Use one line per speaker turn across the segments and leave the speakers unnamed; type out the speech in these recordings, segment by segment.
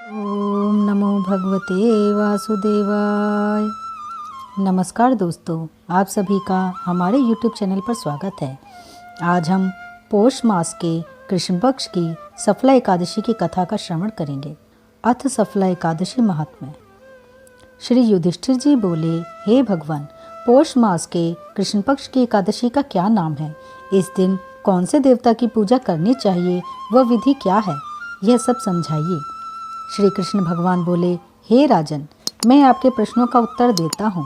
ओम नमो भगवते वासुदेवाय। नमस्कार दोस्तों, आप सभी का हमारे YouTube चैनल पर स्वागत है। आज हम पौष मास के कृष्ण पक्ष की सफला एकादशी की कथा का श्रवण करेंगे। अथ सफला एकादशी महात्म्य। श्री युधिष्ठिर जी बोले, हे भगवान, पौष मास के कृष्ण पक्ष की एकादशी का क्या नाम है? इस दिन कौन से देवता की पूजा करनी चाहिए, वह विधि क्या है, यह सब समझाइए। श्री कृष्ण भगवान बोले, हे राजन, मैं आपके प्रश्नों का उत्तर देता हूँ।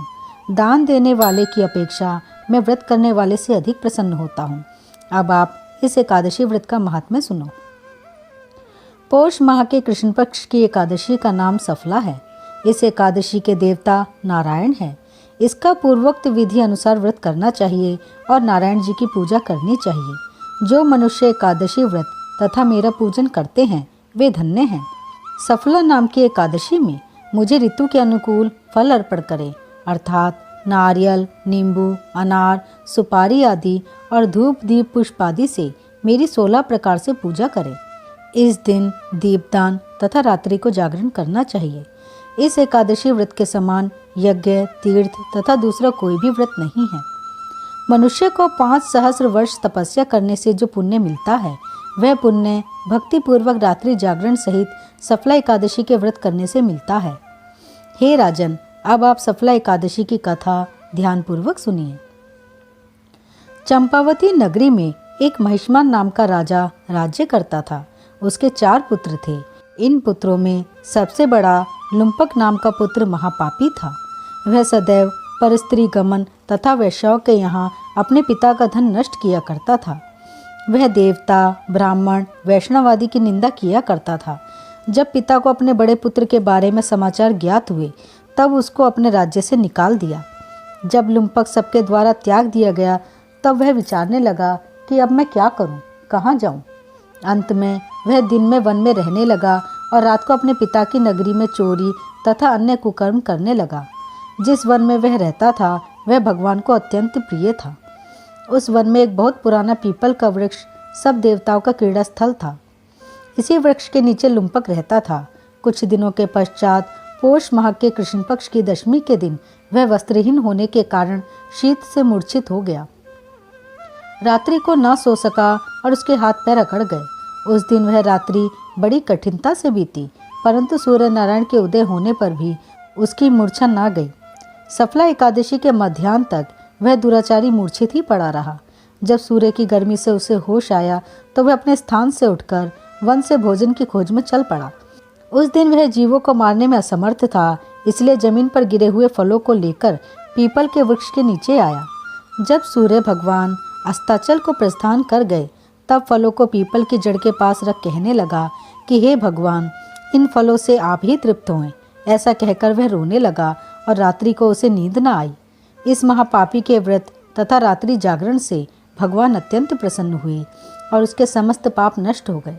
दान देने वाले की अपेक्षा मैं व्रत करने वाले से अधिक प्रसन्न होता हूँ। अब आप इस एकादशी व्रत का महात्म्य सुनो। पौष माह के कृष्ण पक्ष की एकादशी का नाम सफला है। इस एकादशी के देवता नारायण है। इसका पूर्वोक्त विधि अनुसार व्रत करना चाहिए और नारायण जी की पूजा करनी चाहिए। जो मनुष्य एकादशी व्रत तथा मेरा पूजन करते हैं वे धन्य हैं। सफला नाम की एकादशी में मुझे ऋतु के अनुकूल फल अर्पण करें, अर्थात नारियल, नींबू, अनार, सुपारी आदि और धूप दीप पुष्प आदि से मेरी 16 प्रकार से पूजा करें। इस दिन दीपदान तथा रात्रि को जागरण करना चाहिए। इस एकादशी व्रत के समान यज्ञ, तीर्थ तथा दूसरा कोई भी व्रत नहीं है। मनुष्य को 5 सहस्र वर्ष तपस्या करने से जो पुण्य मिलता है, वह पुण्य भक्ति पूर्वक रात्रि जागरण सहित सफला एकादशी के व्रत करने से मिलता है। हे राजन, अब आप सफला एकादशी की कथा ध्यानपूर्वक सुनिए। चंपावती नगरी में एक महिष्मान नाम का राजा राज्य करता था। उसके 4 पुत्र थे। इन पुत्रों में सबसे बड़ा लुम्पक नाम का पुत्र महापापी था। वह सदैव परस्त्री गमन तथा वैश्याओं के यहाँ अपने पिता का धन नष्ट किया करता था। वह देवता, ब्राह्मण, वैष्णवादि की निंदा किया करता था। जब पिता को अपने बड़े पुत्र के बारे में समाचार ज्ञात हुए, तब उसको अपने राज्य से निकाल दिया। जब लुम्पक सबके द्वारा त्याग दिया गया, तब वह विचारने लगा कि अब मैं क्या करूं, कहाँ जाऊं। अंत में वह दिन में वन में रहने लगा और रात को अपने पिता की नगरी में चोरी तथा अन्य कुकर्म करने लगा। जिस वन में वह रहता था, वह भगवान को अत्यंत प्रिय था। उस वन में एक बहुत पुराना पीपल का वृक्ष सब देवताओं का क्रीड़ा स्थल था। इसी वृक्ष के नीचे लुम्पक रहता था। कुछ दिनों के पश्चात पौष माह के कृष्ण पक्ष की दशमी के दिन वह वस्त्रहीन होने के कारण शीत से मूर्छित हो गया। रात्रि को न सो सका और उसके हाथ पैर अकड़ गए। उस दिन वह रात्रि बड़ी कठिनता से बीती, परंतु सूर्य नारायण के उदय होने पर भी उसकी मूर्छा न गई। सफला एकादशी के मध्याह्न तक वह दुराचारी मूर्छित ही पड़ा रहा। जब सूर्य की गर्मी से उसे होश आया तो वह अपने स्थान से उठकर वन से भोजन की खोज में चल पड़ा। उस दिन वह जीवों को मारने में असमर्थ था, इसलिए जमीन पर गिरे हुए फलों को लेकर पीपल के वृक्ष के नीचे आया। जब सूर्य भगवान अस्ताचल को प्रस्थान कर गए, तब फलों को पीपल की जड़ के पास रख कहने लगा कि हे भगवान, इन फलों से आप ही तृप्त हों। ऐसा कहकर वह रोने लगा और रात्रि को उसे नींद न आई। इस महापापी के व्रत तथा रात्रि जागरण से भगवान अत्यंत प्रसन्न हुए और उसके समस्त पाप नष्ट हो गए।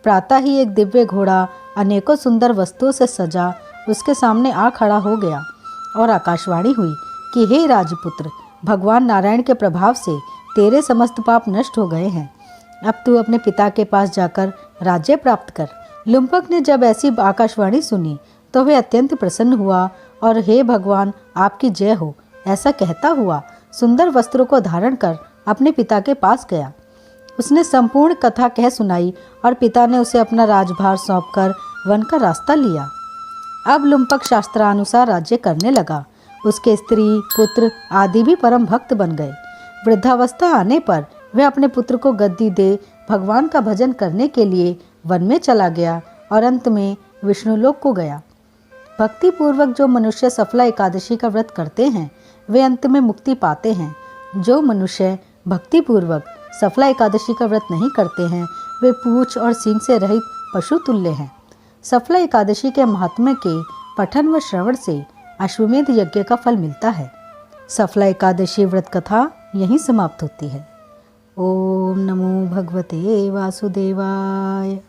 प्रातः ही एक दिव्य घोड़ा अनेकों सुंदर वस्तुओं से सजा उसके सामने आ खड़ा हो गया और आकाशवाणी हुई कि हे राजपुत्र, भगवान नारायण के प्रभाव से तेरे समस्त पाप नष्ट हो गए हैं। अब तू अपने पिता के पास जाकर राज्य प्राप्त कर। लुम्पक ने जब ऐसी आकाशवाणी सुनी तो वह अत्यंत प्रसन्न हुआ और हे भगवान, आपकी जय हो, ऐसा कहता हुआ सुंदर वस्त्रों को धारण कर अपने पिता के पास गया। उसने संपूर्ण कथा कह सुनाई और पिता ने उसे अपना राजभार सौंपकर वन का रास्ता लिया। अब लुम्पक शास्त्रानुसार राज्य करने लगा। उसके स्त्री, पुत्र आदि भी परम भक्त बन गए। वृद्धावस्था आने पर वह अपने पुत्र को गद्दी दे भगवान का भजन करने के लिए वन में चला गया और अंत में विष्णुलोक को गया। भक्ति पूर्वक जो मनुष्य सफला एकादशी का व्रत करते हैं, वे अंत में मुक्ति पाते हैं। जो मनुष्य भक्ति पूर्वक सफला एकादशी का व्रत नहीं करते हैं, वे पूंछ और सींग से रहित पशु तुल्य हैं। सफला एकादशी के महात्म्य के पठन व श्रवण से अश्वमेध यज्ञ का फल मिलता है। सफला एकादशी व्रत कथा यहीं समाप्त होती है। ओम नमो भगवते वासुदेवाय।